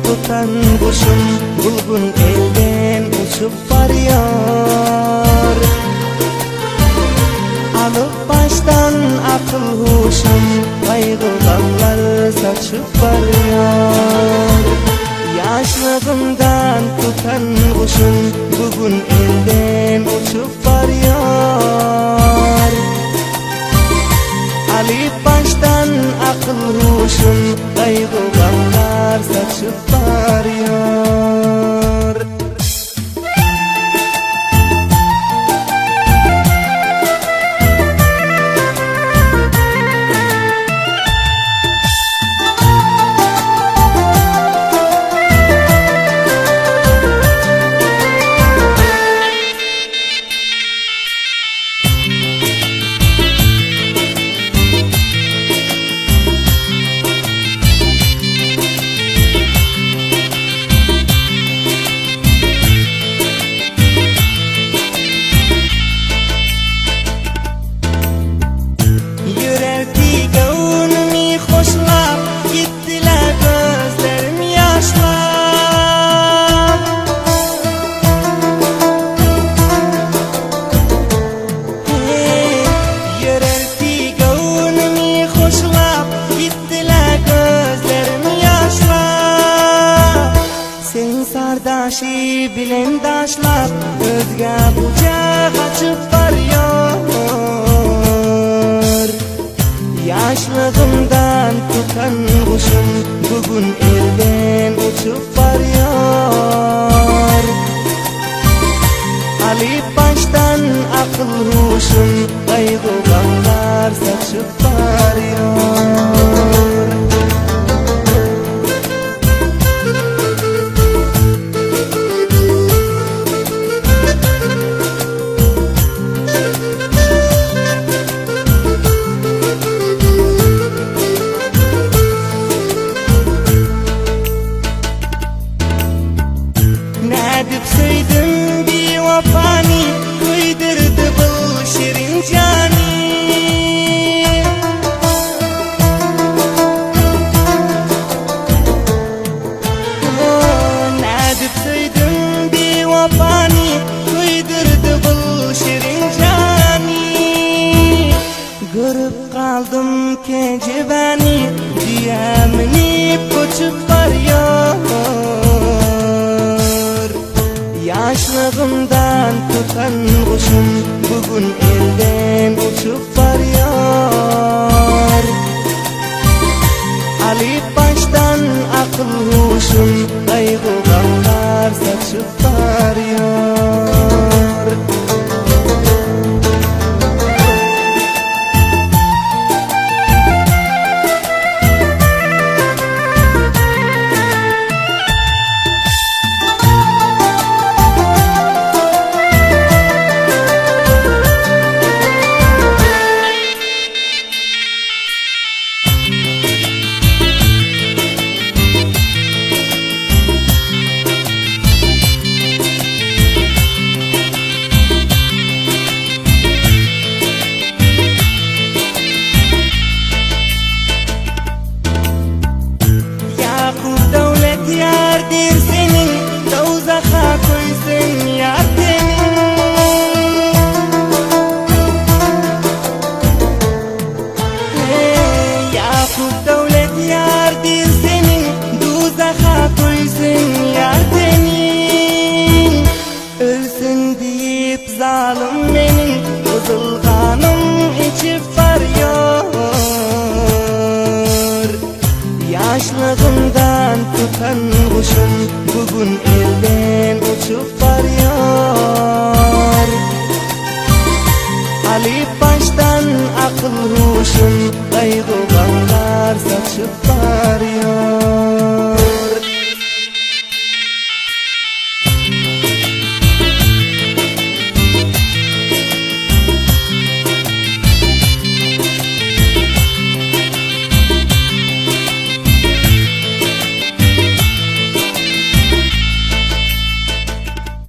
tutan kuşum, bulbul elden uçup varıyor. Alıp baştan akıl huşum, kaygılar saçıp varıyor. Yaşlığımdan tutan kuşum, bugün elden uçup varıyor. Alıp baştan akıl huşum, kaygılar saçıp varıyor. Sardaşı bilen daşlar özge bucak açıp varıyor. Yaşlığımdan tutan kuşum, bugün elden uçup varıyor. Alıp baştan akıl huşum, kaygılar saçıp varıyor. Nedip söydim bir vafani, kıydırdı bu şirin cani. Nedip söydim bir vafani, kıydırdı bu şirin cani. Görüp kaldım kecebani, diyeminip uçup varıyor. Yaşlığımdan tutan kuşum, bugün elden uçup varıyor. Alıp baştan akıl huşum, kaygılar saçıp varıyor. Yardir senin, dozaha koysun yar senin. Yakup devlet yardir senin, dozaha koysun yar senin. Ölsün deyip zalim benim, kızılganım içip varıyor. Yaşlığımdan tutan kuşum, bugün elden